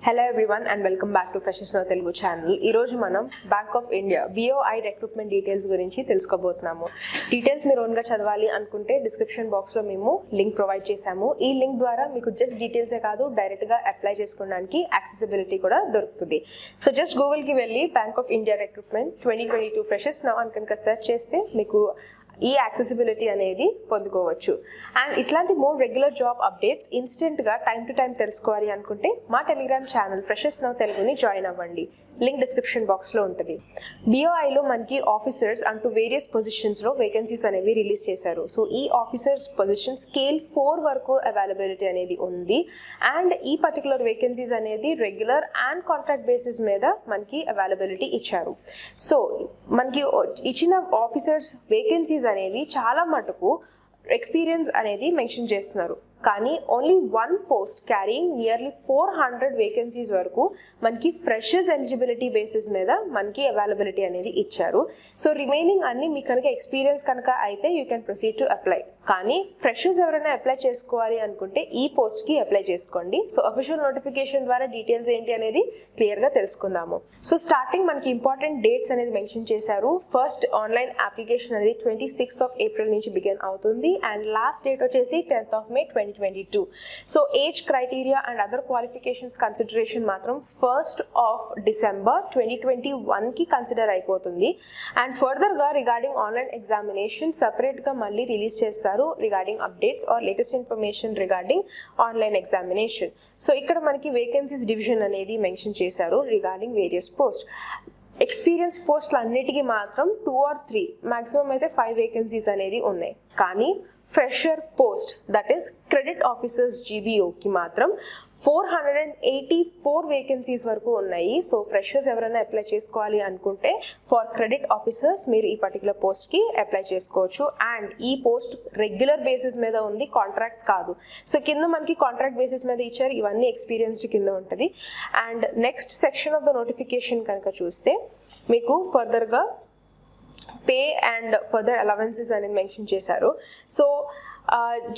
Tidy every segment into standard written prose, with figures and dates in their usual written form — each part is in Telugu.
Hello everyone and welcome back to Freshers Now Telugu channel. ఈ రోజు మనం bank of India BOI recruitment details గురించి తెలుసుకోబోతున్నాము. డీటెయిల్స్ మీరు ఓన్ గా చదవాలి అనుకుంటే డిస్క్రిప్షన్ బాక్స్ లో మేము లింక్ ప్రొవైడ్ చేశాము. ఈ లింక్ ద్వారా మీకు జస్ట్ డీటెయిల్సే కాదు డైరెక్ట్ గా అప్లై చేసుకోవడానికి యాక్సెసిబిలిటీ కూడా దొరుకుతుంది. సో జస్ట్ గూగుల్ కి వెళ్ళి bank of India recruitment 2022 freshers now అని కనుక సెర్చ్ చేస్తే మీకు ఈ యాక్సెసిబిలిటీ అనేది పొందుకోవచ్చు. అండ్ ఇట్లాంటి more regular job updates instant గా టైం టు టైం తెలుసుకోవాలి అనుకుంటే మా టెలిగ్రామ్ ఛానల్ ఫ్రెషర్స్ నౌ తెలుగుని జాయిన్ అవ్వండి. లింక్ డిస్క్రిప్షన్ బాక్స్ లో ఉంటుంది. BOIలో మనకి ఆఫీసర్స్ అంటూ వేరియస్ పొజిషన్స్ లో వేకెన్సీస్ అనేవి రిలీజ్ చేశారు. సో ఈ ఆఫీసర్స్ పొజిషన్ స్కేల్ 4 వరకు అవైలబిలిటీ అనేది ఉంది. అండ్ ఈ పర్టికులర్ వేకెన్సీస్ అనేది రెగ్యులర్ అండ్ కాంట్రాక్ట్ బేసిస్ మీద మనకి అవైలబిలిటీ ఇచ్చారు. సో మనకి ఇచ్చిన ఆఫీసర్స్ వేకెన్సీస్ అనేవి చాలా మటుకు ఎక్స్పీరియన్స్ అనేది మెన్షన్ చేస్తున్నారు. కానీ only one post carrying nearly 400 vacancies వరకు మనకి ఫ్రెషర్స్ ఎలిజిబిలిటీ బేసిస్ మీద మనకి అవైలబిలిటీ అనేది ఇచ్చారు. సో రిమైనింగ్ అన్ని మీకు కనుక ఎక్స్పీరియన్స్ కనుక అయితే you can proceed to apply. కానీ ఫ్రెషర్స్ ఎవరైనా అప్లై చేసుకోవాలి అనుకుంటే ఈ పోస్ట్కి అప్లై చేసుకోండి. సో అఫీషియల్ నోటిఫికేషన్ ద్వారా డీటెయిల్స్ ఏంటి అనేది క్లియర్గా తెలుసుకుందాము. సో స్టార్టింగ్ మనకి ఇంపార్టెంట్ డేట్స్ అనేది మెన్షన్ చేశారు. ఫస్ట్ ఆన్లైన్ అప్లికేషన్ అనేది 26th of April నుంచి బిగిన్ అవుతుంది. అండ్ లాస్ట్ డేట్ వచ్చేసి 10th of May 2022. So age criteria and other qualifications consideration మాత్రం 1st of December 2021 కి కన్సిడర్ అయిపోతుంది. అండ్ ఫర్దర్ గా రిగార్డింగ్ ఆన్లైన్ ఎగ్జామినేషన్ సెపరేట్ గా మళ్ళీ రిలీజ్ చేస్తారు regarding updates or latest information regarding online examination. So ఇక్కడ మనకి వేకెన్సీస్ డివిజన్ అనేది మెన్షన్ చేశారు రిగార్డింగ్ వేరియస్ పోస్ట్. ఎక్స్పీరియన్స్ పోస్టులు అన్నిటికీ మాత్రం 2 or 3 మాక్సిమం అయితే 5 వేకెన్సీస్ అనేది ఉన్నాయి. కానీ fresher post that is credit officers GBOకి మాత్రం 484 వేకెన్సీస్ వరకు ఉన్నాయి. సో ఫ్రెషర్స్ ఎవరైనా అప్లై చేసుకోవాలి అనుకుంటే ఫర్ క్రెడిట్ ఆఫీసర్స్ మీరు ఈ పర్టికులర్ పోస్ట్కి అప్లై చేసుకోవచ్చు. అండ్ ఈ పోస్ట్ రెగ్యులర్ బేసిస్ మీద ఉంది, కాంట్రాక్ట్ కాదు. సో కింద మనకి కాంట్రాక్ట్ బేసిస్ మీద ఇచ్చారు, ఇవన్నీ ఎక్స్పీరియన్స్డ్ కింద ఉంటుంది. And next section of the notification కనుక చూస్తే మీకు ఫర్దర్గా పే అండ్ ఫర్దర్ అలవెన్సెస్ అనేది మెన్షన్ చేశారు. సో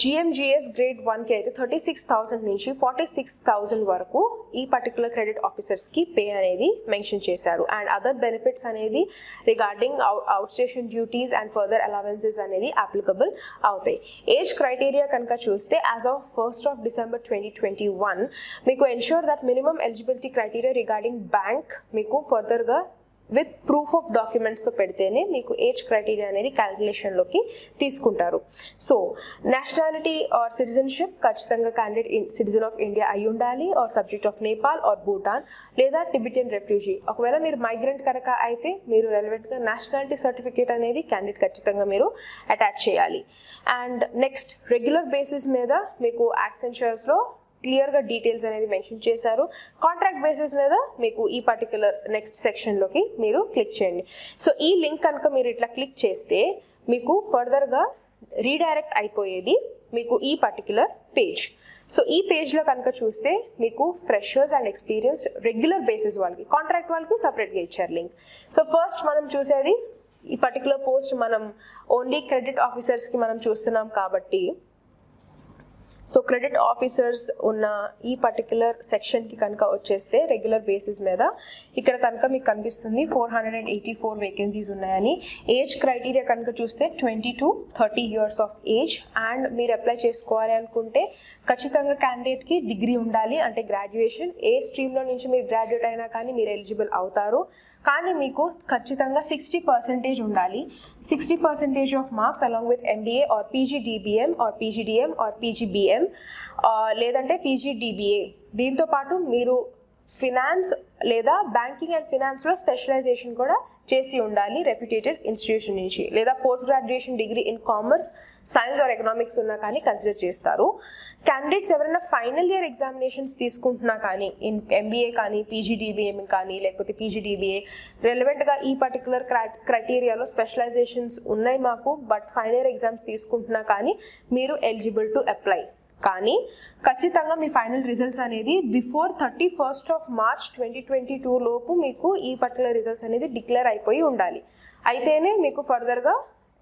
GMGS గ్రేడ్ 1కి అయితే 36,000 నుంచి 46,000 వరకు ఈ పర్టికులర్ క్రెడిట్ ఆఫీసర్స్కి పే అనేది మెన్షన్ చేశారు. అండ్ అదర్ బెనిఫిట్స్ అనేది regarding out station duties and further allowances అనేది అప్లికబుల్ అవుతాయి. ఏజ్ క్రైటీరియా కనుక చూస్తే as of 1st of December 2021 మీకు ensure that minimum eligibility criteria regarding bank మీకు ఫర్దర్గా విత్ ప్రూఫ్ ఆఫ్ డాక్యుమెంట్స్తో పెడితేనే మీకు ఏజ్ క్రైటీరియా అనేది క్యాలిక్యులేషన్లోకి తీసుకుంటారు. సో నేషనాలిటీ ఆర్ సిటిజన్షిప్ ఖచ్చితంగా క్యాండిడేట్ సిటిజన్ ఆఫ్ ఇండియా అయి ఉండాలి, or subject of Nepal or Bhutan లేదా టిబెటియన్ రెఫ్యూజీ. ఒకవేళ మీరు మైగ్రెంట్ కనుక అయితే మీరు రెలవెంట్గా నేషనాలిటీ సర్టిఫికేట్ అనేది క్యాండిడేట్ ఖచ్చితంగా మీరు అటాచ్ చేయాలి. అండ్ నెక్స్ట్ రెగ్యులర్ బేసిస్ మీద మీకు యాక్సెంచర్స్లో క్లియర్గా డీటెయిల్స్ అనేది మెన్షన్ చేశారు. కాంట్రాక్ట్ బేసిస్ మీద మీకు ఈ పర్టికులర్ నెక్స్ట్ సెక్షన్లోకి మీరు క్లిక్ చేయండి. సో ఈ లింక్ కనుక మీరు ఇట్లా క్లిక్ చేస్తే మీకు ఫర్దర్గా రీడైరెక్ట్ అయిపోయేది మీకు ఈ పర్టికులర్ పేజ్. సో ఈ పేజ్లో కనుక చూస్తే మీకు freshers and experience regular basis వాళ్ళకి, కాంట్రాక్ట్ వాళ్ళకి సపరేట్గా ఇచ్చారు లింక్. సో ఫస్ట్ మనం చూసేది ఈ పర్టికులర్ పోస్ట్ మనం ఓన్లీ క్రెడిట్ ఆఫీసర్స్కి మనం చూస్తున్నాం కాబట్టి సో క్రెడిట్ ఆఫీసర్స్ ఉన్న ఈ పర్టికులర్ సెక్షన్కి కనుక వచ్చేస్తే రెగ్యులర్ బేసిస్ మీద ఇక్కడ కనుక మీకు కనిపిస్తుంది 484 వేకెన్సీస్ ఉన్నాయని. ఏజ్ క్రైటీరియా కనుక చూస్తే 20 to 30 years of age. And మీరు అప్లై చేసుకోవాలి అనుకుంటే ఖచ్చితంగా క్యాండిడేట్కి డిగ్రీ ఉండాలి, అంటే గ్రాడ్యుయేషన్. ఏ స్ట్రీమ్లో నుంచి మీరు గ్రాడ్యుయేట్ అయినా కానీ మీరు ఎలిజిబుల్ అవుతారు. కానీ మీకు ఖచ్చితంగా 60% ఉండాలి. 60% of marks along with MBA or PGDBM or PGDM or PGBM లేదంటే PGDBA. దీంతో పాటు మీరు ఫినాన్స్ లేదా బ్యాంకింగ్ అండ్ ఫినాన్స్లో స్పెషలైజేషన్ కూడా చేసి ఉండాలి రెప్యూటేటెడ్ ఇన్స్టిట్యూషన్ నుంచి, లేదా post graduation degree in commerce, science or economics ఉన్నా కానీ కన్సిడర్ చేస్తారు. క్యాండిడేట్స్ ఎవరైనా ఫైనల్ ఇయర్ ఎగ్జామినేషన్స్ తీసుకుంటున్నా కానీ ఇన్ MBA కానీ PGDBM కానీ లేకపోతే PGDBA రెలవెంట్గా ఈ పర్టికులర్ క్రైటీరియాలో స్పెషలైజేషన్స్ ఉన్నాయి మాకు, బట్ ఫైనల్ ఇయర్ ఎగ్జామ్స్ తీసుకుంటున్నా కానీ మీరు ఎలిజిబుల్ టు అప్లై. కానీ ఖచ్చితంగా మీ ఫైనల్ రిజల్ట్స్ అనేది బిఫోర్ 31st of March 2022 లోపు మీకు ఈ పర్టికులర్ రిజల్ట్స్ అనేది డిక్లేర్ అయిపోయి ఉండాలి. అయితేనే మీకు ఫర్దర్గా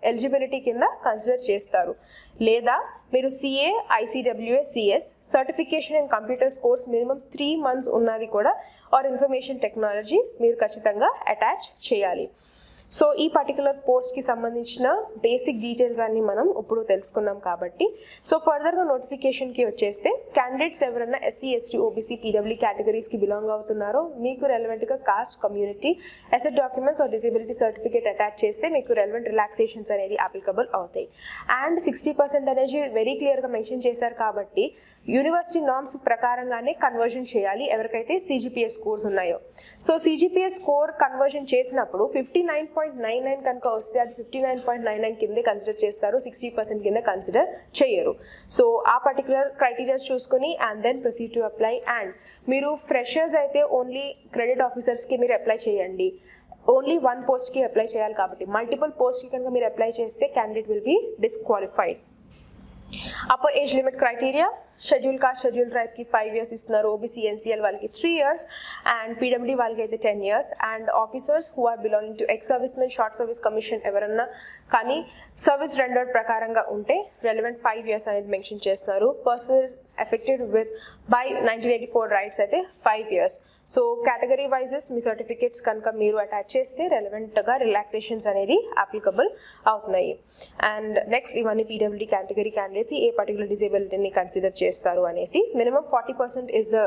ఎలిజిబిలిటీ కింద కన్సిడర్ చేస్తారు. లేదా మీరు CA, ICWA, CS certification in computers course minimum 3 months ఉన్నది కూడా ఆర్ ఇన్ఫర్మేషన్ టెక్నాలజీ మీరు ఖచ్చితంగా అటాచ్ చేయాలి. సో ఈ పర్టికులర్ పోస్ట్కి సంబంధించిన బేసిక్ డీటెయిల్స్ అన్ని మనం ఇప్పుడు తెలుసుకున్నాం కాబట్టి సో ఫర్దర్గా నోటిఫికేషన్కి వచ్చేస్తే క్యాండిడేట్స్ ఎవరైనా ఎస్సీ, ఎస్టీ, ఓబీసీ, పీడబ్ల్యూ కేటగిరీస్కి బిలాంగ్ అవుతున్నారో మీకు రెలవెంట్గా caste, community, asset documents or disability certificate attach చేస్తే మీకు రెలవెంట్ రిలాక్సేషన్స్ అనేది అప్లికబుల్ అవుతాయి. అండ్ 60% అనేది వెరీ క్లియర్గా మెన్షన్ చేశారు కాబట్టి యూనివర్సిటీ నార్మ్స్ ప్రకారంగానే కన్వర్జన్ చేయాలి ఎవరికైతే సిజిపిఎస్ స్కోర్స్ ఉన్నాయో. సో సిజిపిఎస్ స్కోర్ కన్వర్జన్ చేసినప్పుడు 59.99 కనుక వస్తే అది 59.99 కిందే కన్సిడర్ చేస్తారు, 60% కింద కన్సిడర్ చేయరు. సో ఆ పర్టికులర్ క్రైటీరియాస్ చూసుకొని and then proceed to apply. And మీరు ఫ్రెషర్స్ అయితే ఓన్లీ క్రెడిట్ ఆఫీసర్స్కి మీరు అప్లై చేయండి. ఓన్లీ 1 పోస్ట్కి అప్లై చేయాలి కాబట్టి మల్టిపుల్ పోస్ట్కి కనుక మీరు అప్లై చేస్తే candidate will be disqualified. Upper age limit criteria schedule caste, schedule tribe కి 5 years ఇస్తున్నారు, ఓబీసీ, ఎన్సీఎల్ వాళ్ళకి 3 years అండ్ పీడబ్ల్యూ వాళ్ళకి అయితే 10 years. And officers who are belonging to ex service men, short service commission ఎవరన్నా కానీ సర్వీస్ రెండర్డ్ ప్రకారంగా ఉంటే రెలవెంట్ 5 years అనేది మెన్షన్ చేస్తున్నారు. Person affected with by 1984 riots అయితే 5 years. సో కేటగిరీ వైజెస్ మీ సర్టిఫికేట్స్ కనుక మీరు అటాచ్ చేస్తే రెలవెంట్గా రిలాక్సేషన్స్ అనేది అప్లికబుల్ అవుతున్నాయి. అండ్ నెక్స్ట్ ఇవన్నీ పీడబ్ల్యూడీ కేటగిరీ క్యాండిడేట్స్ ఏ పర్టికులర్ డిజేబిలిటీని కన్సిడర్ చేస్తారు అనేసి minimum 40% is the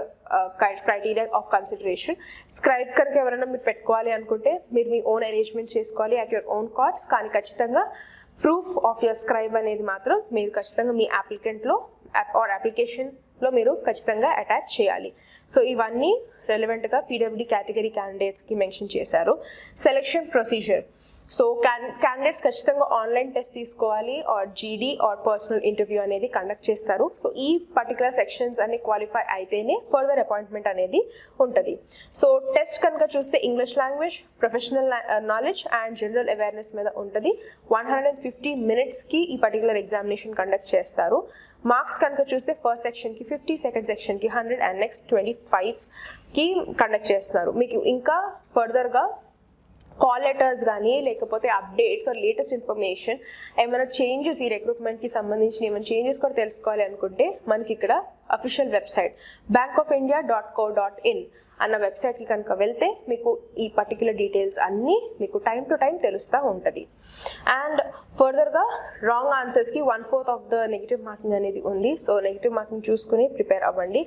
criteria of consideration. Scribe కనుక ఎవరైనా మీరు పెట్టుకోవాలి అనుకుంటే మీరు మీ ఓన్ అరేంజ్మెంట్ చేసుకోవాలి అట్ యువర్ ఓన్ కాస్ట్. కానీ ఖచ్చితంగా ప్రూఫ్ ఆఫ్ యువర్ స్క్రైబ్ అనేది మాత్రం మీరు ఖచ్చితంగా మీ అప్లికెంట్లో ఆర్ అప్లికేషన్లో మీరు ఖచ్చితంగా అటాచ్ చేయాలి. సో ఇవన్నీ రెలవెంట్గా పీడబ్ల్యూడీ కేటగిరీ క్యాండిడేట్స్కి మెన్షన్ చేశారు. Selection procedure. సో క్యాండిడేట్స్ ఖచ్చితంగా ఆన్లైన్ టెస్ట్ తీసుకోవాలి ఆర్ జీడీ ఆర్ పర్సనల్ ఇంటర్వ్యూ అనేది కండక్ట్ చేస్తారు. సో ఈ పర్టికులర్ సెక్షన్స్ అన్ని క్వాలిఫై అయితేనే ఫర్దర్ అపాయింట్మెంట్ అనేది ఉంటుంది. సో టెస్ట్ కనుక చూస్తే English language, professional knowledge and general awareness మీద ఉంటుంది. 150 minutesకి ఈ పర్టికులర్ ఎగ్జామినేషన్ కండక్ట్ చేస్తారు. మార్క్స్ కనుక చూస్తే ఫస్ట్ సెక్షన్కి 50, సెకండ్ సెక్షన్కి 100 అండ్ నెక్స్ట్ 25కి కండక్ట్ చేస్తున్నారు. మీకు ఇంకా ఫర్దర్గా కాల్ లెటర్స్ కానీ లేకపోతే అప్డేట్స్ ఆర్ లేటెస్ట్ ఇన్ఫర్మేషన్ ఏమైనా చేంజెస్ ఈ రిక్రూట్మెంట్కి సంబంధించిన ఏమైనా చేంజెస్ కూడా తెలుసుకోవాలి అనుకుంటే మనకి ఇక్కడ అఫీషియల్ వెబ్సైట్ bankofIndia.co.in అన్న వెబ్సైట్కి కనుక వెళ్తే మీకు ఈ పర్టికులర్ డీటెయిల్స్ అన్నీ మీకు టైం టు టైం తెలుస్తూ ఉంటుంది. అండ్ ఫర్దర్గా రాంగ్ ఆన్సర్స్కి 1/4 ఆఫ్ ద నెగిటివ్ మార్కింగ్ అనేది ఉంది. సో నెగిటివ్ మార్కింగ్ చూసుకుని ప్రిపేర్ అవ్వండి.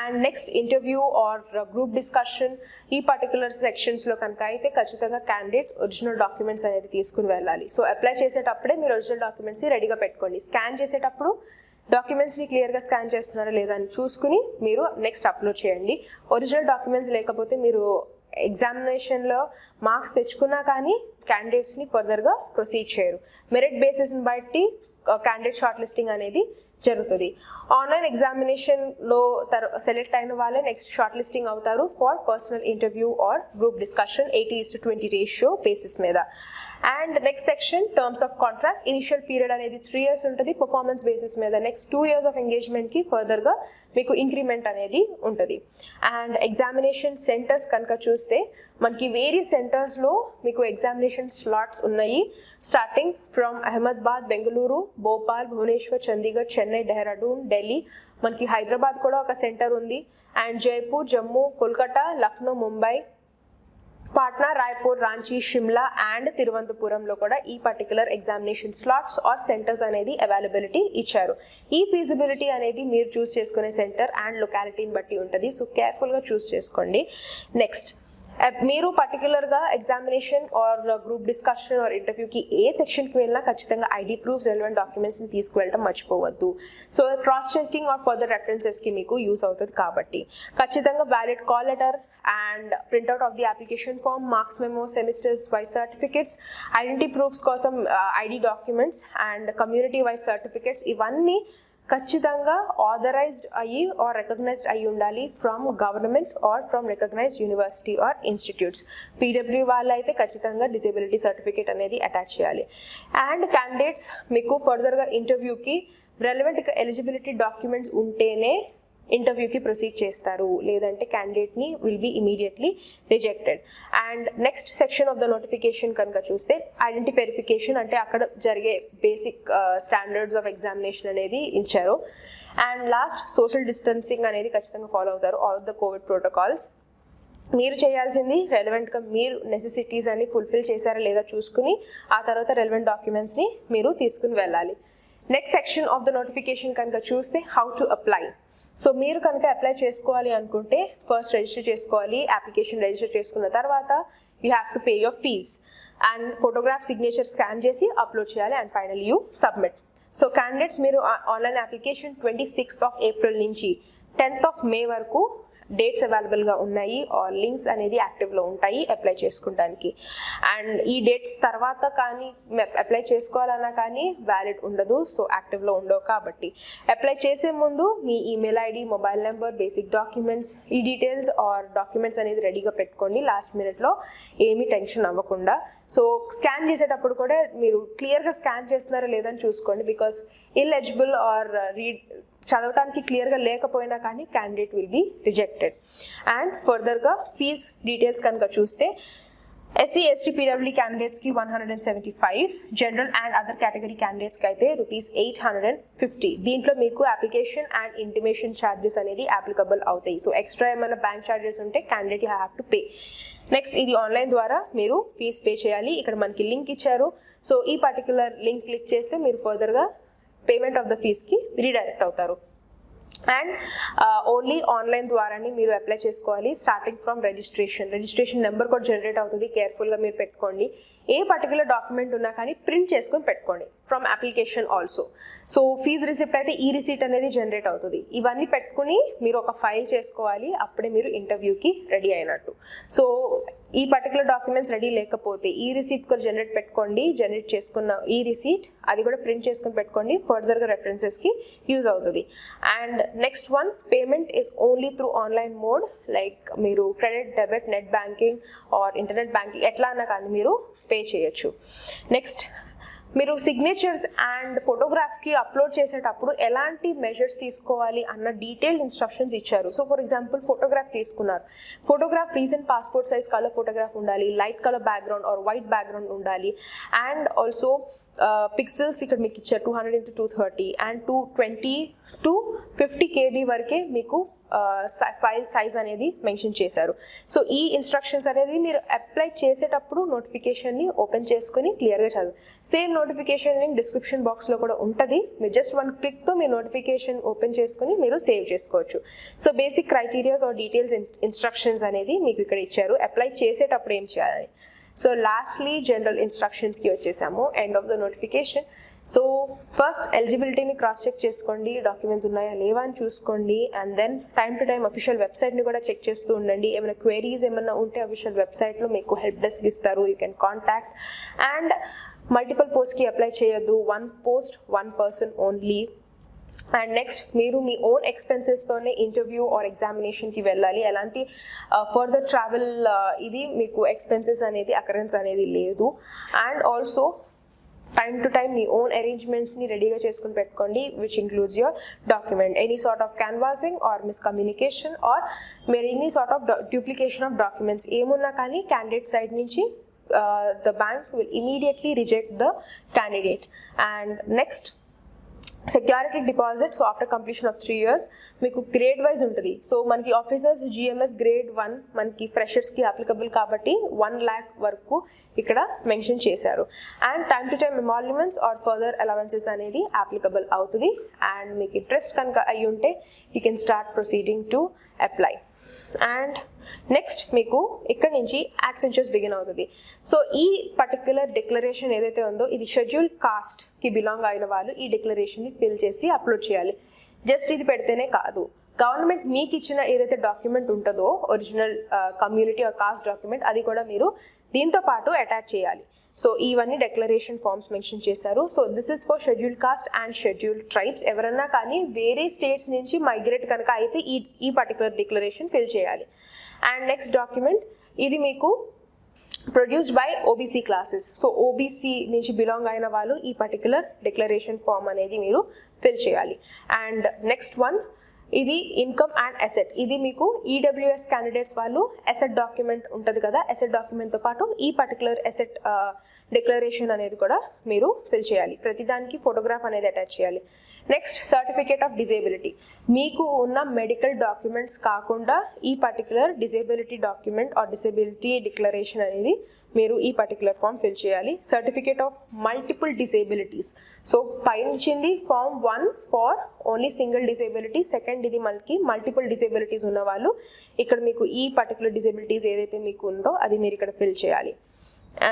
And next interview or group discussion ఈ పర్టికులర్ సెక్షన్స్లో కనుక అయితే ఖచ్చితంగా క్యాండిడేట్స్ ఒరిజినల్ డాక్యుమెంట్స్ అనేది తీసుకుని వెళ్ళాలి. సో అప్లై చేసేటప్పుడే మీరు ఒరిజినల్ డాక్యుమెంట్స్ని రెడీగా పెట్టుకోండి. స్కాన్ చేసేటప్పుడు డాక్యుమెంట్స్ని క్లియర్గా స్కాన్ చేస్తున్నారా లేదా అని చూసుకుని మీరు నెక్స్ట్ అప్లోడ్ చేయండి. ఒరిజినల్ డాక్యుమెంట్స్ లేకపోతే మీరు ఎగ్జామినేషన్లో మార్క్స్ తెచ్చుకున్నా కానీ క్యాండిడేట్స్ని ఫర్దర్గా ప్రొసీడ్ చేయరు. మెరిట్ బేసిస్ని బట్టి క్యాండిడేట్ షార్ట్ లిస్టింగ్ అనేది జరుగుతుంది. ఆన్లైన్ ఎగ్జామినేషన్లో సెలెక్ట్ అయిన వాళ్ళే నెక్స్ట్ షార్ట్ లిస్టింగ్ అవుతారు for personal interview or group discussion 80:20 ratio basis మీద. And next section terms of contract. Initial period అనేది 3 years ఉంటుంది పర్ఫార్మెన్స్ బేసిస్ మీద. నెక్స్ట్ 2 years ఆఫ్ ఎంగేజ్మెంట్కి ఫర్దర్గా మీకు ఇంక్రిమెంట్ అనేది ఉంటుంది. అండ్ ఎగ్జామినేషన్ సెంటర్స్ కనుక చూస్తే మనకి వేరియస్ సెంటర్స్లో మీకు ఎగ్జామినేషన్ స్లాట్స్ ఉన్నాయి. స్టార్టింగ్ ఫ్రమ్ అహ్మదాబాద్, బెంగళూరు, భోపాల్, భువనేశ్వర్, చండీగఢ్, చెన్నై, డెహ్రాడూన్, ఢిల్లీ, మనకి హైదరాబాద్ కూడా ఒక సెంటర్ ఉంది. అండ్ జైపూర్, జమ్మూ, కోల్కతా, లక్నో, ముంబై, పాట్నా, రాయ్పూర్, రాంచీ, షిమ్లా అండ్ తిరువనంతపురంలో కూడా ఈ particular examination slots or centres అనేది అవైలబిలిటీ ఇచ్చారు. ఈ ఫీజిబిలిటీ అనేది మీరు చూస్ చేసుకునే సెంటర్ అండ్ లొకాలిటీని బట్టి ఉంటుంది. సో కేర్ఫుల్గా చూస్ చేసుకోండి. నెక్స్ట్ మీరు పర్టికులర్గా examination or group discussion or ఇంటర్వ్యూకి ఏ సెక్షన్కి వెళ్ళినా ఖచ్చితంగా ఐడి ప్రూఫ్స్, రెలవెంట్ డాక్యుమెంట్స్ని తీసుకువెళ్ళడం మర్చిపోవద్దు. So cross checking or further రెఫరెన్సెస్కి మీకు యూస్ అవుతుంది కాబట్టి ఖచ్చితంగా valid call letter and printout of the application form, marks memo, semesters wise certificates, identity proofs కోసం ID documents and community wise certificates ఇవన్నీ ఖచ్చితంగా ఆథరైజ్డ్ అయ్యి ఆర్ రికగ్నైజ్డ్ అయ్యి ఉండాలి from government or from recognised university or institutes. PW వాళ్ళు అయితే ఖచ్చితంగా డిజేబిలిటీ సర్టిఫికేట్ అనేది అటాచ్ చేయాలి. అండ్ క్యాండిడేట్స్ మీకు ఫర్దర్గా ఇంటర్వ్యూకి రెలవెంట్ ఎలిజిబిలిటీ డాక్యుమెంట్స్ ఉంటేనే ఇంటర్వ్యూకి ప్రొసీడ్ చేస్తారు, లేదంటే క్యాండిడేట్ని will be immediately rejected. And next section of the notification కనుక చూస్తే ఐడెంటిటీ వెరిఫికేషన్, అంటే అక్కడ జరిగే బేసిక్ స్టాండర్డ్స్ ఆఫ్ ఎగ్జామినేషన్ అనేది ఇచ్చారు. అండ్ లాస్ట్ సోషల్ డిస్టెన్సింగ్ అనేది ఖచ్చితంగా ఫాలో అవుతారు, ఆల్ ద కోవిడ్ ప్రోటోకాల్స్. మీరు చేయాల్సింది రెలవెంట్గా మీరు నెసెసిటీస్ అన్ని ఫుల్ఫిల్ చేశారా లేదా చూసుకుని ఆ తర్వాత రెలవెంట్ డాక్యుమెంట్స్ని మీరు తీసుకుని వెళ్ళాలి. Next section of the notification కనుక చూస్తే హౌ టు అప్లై. సో మీరు కనుక అప్లై చేసుకోవాలి అనుకుంటే ఫస్ట్ రిజిస్టర్ చేసుకోవాలి. అప్లికేషన్ రిజిస్టర్ చేసుకున్న తర్వాత you have to pay your fee and photograph signature scan చేసి అప్లోడ్ చేయాలి and final you submit. So candidates మీరు ఆన్లైన్ అప్లికేషన్ 26th ఏప్రిల్ నుంచి 10th మే వరకు డేట్స్ అవైలబుల్గా ఉన్నాయి, లింక్స్ అనేది యాక్టివ్లో ఉంటాయి అప్లై చేసుకోవడానికి. అండ్ ఈ డేట్స్ తర్వాత కానీ అప్లై చేసుకోవాలన్నా కానీ వ్యాలిడ్ ఉండదు, సో యాక్టివ్లో ఉండవు. కాబట్టి అప్లై చేసే ముందు మీ email ID, mobile number, basic documents, ఈ డీటెయిల్స్ ఆర్ డాక్యుమెంట్స్ అనేది రెడీగా పెట్టుకోండి లాస్ట్ మినిట్లో, ఏమీ టెన్షన్ అవ్వకుండా. సో స్కాన్ చేసేటప్పుడు కూడా మీరు క్లియర్గా స్కాన్ చేస్తున్నారా లేదని చూసుకోండి, బికాస్ ఇల్ఎలిజిబుల్ ఆర్ చదవటానికి క్లియర్గా లేకపోయినా కానీ candidate will be rejected. And ఫర్దర్గా ఫీజ్ డీటెయిల్స్ కనుక చూస్తే SC, ST, PWD క్యాండిడేట్స్కి 175, జనరల్ అండ్ అదర్ కేటగిరీ క్యాండిడేట్స్కి అయితే ₹850. దీంట్లో మీకు అప్లికేషన్ అండ్ ఇంటిమేషన్ ఛార్జెస్ అనేది అప్లికబుల్ అవుతాయి. సో ఎక్స్ట్రా ఏమైనా బ్యాంక్ ఛార్జెస్ ఉంటే candidate you have to pay. Next ఇది ఆన్లైన్ ద్వారా మీరు ఫీజ్ పే చేయాలి. ఇక్కడ మనకి లింక్ ఇచ్చారు, సో ఈ పర్టికులర్ లింక్ క్లిక్ చేస్తే మీరు ఫర్దర్గా పేమెంట్ ఆఫ్ ద ఫీజ్కి రీడైరెక్ట్ అవుతారు. అండ్ ఓన్లీ ఆన్లైన్ ద్వారానే మీరు అప్లై చేసుకోవాలి. స్టార్టింగ్ ఫ్రమ్ రిజిస్ట్రేషన్ నెంబర్ కూడా జనరేట్ అవుతుంది, కేర్ఫుల్గా మీరు పెట్టుకోండి. ఏ పర్టికులర్ డాక్యుమెంట్ ఉన్నా కానీ ప్రింట్ చేసుకొని పెట్టుకోండి from application also. So fee receipt అయితే ఈ రిసీట్ అనేది జనరేట్ అవుతుంది. ఇవన్నీ పెట్టుకుని మీరు ఒక ఫైల్ చేసుకోవాలి, అప్పుడే మీరు ఇంటర్వ్యూకి రెడీ అయినట్టు. సో ఈ పర్టికులర్ డాక్యుమెంట్స్ రెడీ లేకపోతే ఈ రిసీట్ కూడా జనరేట్ చేసుకున్న ఈ రిసీట్ అది కూడా ప్రింట్ చేసుకుని పెట్టుకోండి, ఫర్దర్గా రెఫరెన్సెస్కి యూజ్ అవుతుంది. And next one, payment is only through online mode, like మీరు credit, debit, net banking or internet banking ఎట్లా అన్నా కానీ మీరు పే చేయొచ్చు. నెక్స్ట్ మీరు సిగ్నేచర్స్ అండ్ ఫోటోగ్రాఫ్కి అప్లోడ్ చేసేటప్పుడు ఎలాంటి మెజర్స్ తీసుకోవాలి అన్న డీటెయిల్డ్ ఇన్స్ట్రక్షన్స్ ఇచ్చారు. సో ఫర్ ఎగ్జాంపుల్ ఫోటోగ్రాఫ్ తీసుకున్నారు, photograph recent passport size colour photograph ఉండాలి, light colour background or white background ఉండాలి. అండ్ ఆల్సో పిక్సెల్స్ ఇక్కడ మీకు ఇచ్చారు 200x230 అండ్ 220 to 50 KB వరకే మీకు ఫైల్ సైజ్ అనేది మెన్షన్ చేశారు. సో ఈ ఇన్స్ట్రక్షన్స్ అనేది మీరు అప్లై చేసేటప్పుడు నోటిఫికేషన్ని ఓపెన్ చేసుకుని క్లియర్గా చదువు. సేమ్ నోటిఫికేషన్ లింక్ డిస్క్రిప్షన్ బాక్స్లో కూడా ఉంటుంది, మీరు జస్ట్ 1 క్లిక్తో మీ నోటిఫికేషన్ ఓపెన్ చేసుకుని మీరు సేవ్ చేసుకోవచ్చు. So basic criterias or details instructions అనేది మీకు ఇక్కడ ఇచ్చారు అప్లై చేసేటప్పుడు ఏం చేయాలని. సో లాస్ట్లీ జనరల్ ఇన్స్ట్రక్షన్స్కి వచ్చేసాము, end of the notification. So first ఎలిజిబిలిటీని క్రాస్ చెక్ చేసుకోండి, డాక్యుమెంట్స్ ఉన్నాయా లేవా అని చూసుకోండి. And then time to time official వెబ్సైట్ని కూడా చెక్ చేస్తూ ఉండండి. ఏమైనా క్వైరీస్ ఏమైనా ఉంటే అఫీషియల్ వెబ్సైట్లో మీకు హెల్ప్ డెస్క్ ఇస్తారు, you can contact. And multiple పోస్ట్కి అప్లై చేయొద్దు, 1 post 1 person only. And next మీరు మీ ఓన్ ఎక్స్పెన్సెస్తోనే ఇంటర్వ్యూ ఆర్ ఎగ్జామినేషన్కి వెళ్ళాలి, ఎలాంటి ఫర్దర్ ట్రావెల్ ఇది మీకు ఎక్స్పెన్సెస్ అనేది అకరెన్స్ అనేది లేదు. And also time to time మీ ఓన్ అరేంజ్మెంట్స్ని రెడీగా చేసుకుని పెట్టుకోండి, which includes your document. Any sort of canvassing or miscommunication or మీరు any sort of duplication of documents ఏమున్నా కానీ క్యాండిడేట్ సైడ్ నుంచి the bank will immediately reject the candidate. And next, security deposit. So after completion of 3 years మీకు గ్రేడ్ వైజ్ ఉంటుంది. సో మనకి ఆఫీసర్స్ GMS గ్రేడ్ 1 మనకి ఫ్రెషర్స్కి అప్లికబుల్ కాబట్టి 1 lakh వరకు ఇక్కడ మెన్షన్ చేశారు. And time to time emoluments or further allowances అనేది అప్లికబుల్ అవుతుంది. అండ్ మీకు ఇంట్రెస్ట్ కనుక అయి ఉంటే you can start proceeding to apply. And next మీకు ఇక్కడ నుంచి యాక్సెంచర్స్ బిగిన్ అవుతుంది. సో ఈ పర్టిక్యులర్ డిక్లరేషన్ ఏదైతే ఉందో ఇది షెడ్యూల్ కాస్ట్కి బిలాంగ్ అయిన వాళ్ళు ఈ డిక్లరేషన్ని ఫిల్ చేసి అప్లోడ్ చేయాలి. జస్ట్ ఇది పెడితేనే కాదు, గవర్నమెంట్ మీకు ఇచ్చిన ఏదైతే డాక్యుమెంట్ ఉంటుందో original community or caste document అది కూడా మీరు దీంతో పాటు అటాచ్ చేయాలి. సో ఇవన్నీ డిక్లరేషన్ ఫార్మ్స్ మెన్షన్ చేశారు. So this is for schedule caste and schedule tribes. ఎవరన్నా కానీ వేరే స్టేట్స్ నుంచి మైగ్రేట్ కనుక అయితే ఈ పర్టికులర్ డిక్లరేషన్ ఫిల్ చేయాలి. అండ్ నెక్స్ట్ డాక్యుమెంట్ ఇది మీకు produced by OBC classes. So OBC నుంచి బిలాంగ్ అయిన వాళ్ళు ఈ పర్టికులర్ డిక్లరేషన్ ఫామ్ అనేది మీరు ఫిల్ చేయాలి. అండ్ నెక్స్ట్ వన్ ఇది ఇన్కమ్ అండ్ అసెట్. ఇది మీకు ఈడబ్ల్యూఎస్ క్యాండిడేట్స్ వాళ్ళు అసెట్ డాక్యుమెంట్ ఉంటుంది కదా, అసెట్ డాక్యుమెంట్తో పాటు ఈ పర్టికులర్ అసెట్ డిక్లరేషన్ అనేది కూడా మీరు ఫిల్ చేయాలి. ప్రతిదానికి ఫోటోగ్రాఫ్ అనేది అటాచ్ చేయాలి. Next certificate of disability. మీకు ఉన్న మెడికల్ డాక్యుమెంట్స్ కాకుండా ఈ particular disability document or disability declaration అనేది మీరు ఈ పర్టికులర్ ఫామ్ ఫిల్ చేయాలి. Certificate of multiple disabilities. So పైనుంచింది form 1 for only single disability, second ఇది మనకి మల్టిపుల్ డిసేబిలిటీస్ ఉన్న వాళ్ళు ఇక్కడ మీకు ఈ పర్టికులర్ డిసేబిలిటీస్ ఏదైతే మీకు ఉందో అది మీరు ఇక్కడ ఫిల్ చేయాలి.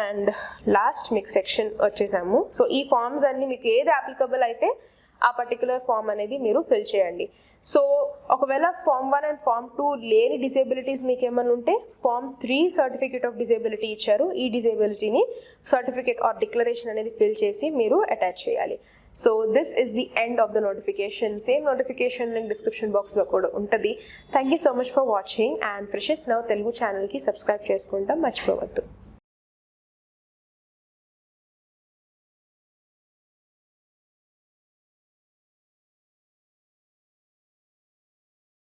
అండ్ లాస్ట్ మీకు సెక్షన్ వచ్చేసాము. సో ఈ ఫామ్స్ అన్ని మీకు ఏది అప్లికబుల్ అయితే ఆ పర్టికులర్ ఫామ్ అనేది మీరు ఫిల్ చేయండి. సో ఒకవేళ ఫామ్ 1 అండ్ ఫామ్ 2 లేని డిసేబిలిటీస్ మీకు ఏమైనా ఉంటే ఫామ్ 3 సర్టిఫికేట్ ఆఫ్ డిసేబిలిటీ ఇచ్చారు, ఈ డిసేబిలిటీని సర్టిఫికేట్ ఆర్ డిక్లరేషన్ అనేది ఫిల్ చేసి మీరు అటాచ్ చేయాలి. So this is the end of the notification. Same notification link description బాక్స్లో కూడా ఉంటుంది. Thank you so much for watching. And freshers now Telugu ఛానల్కి సబ్స్క్రైబ్ చేసుకుంటాం మర్చిపోవద్దు.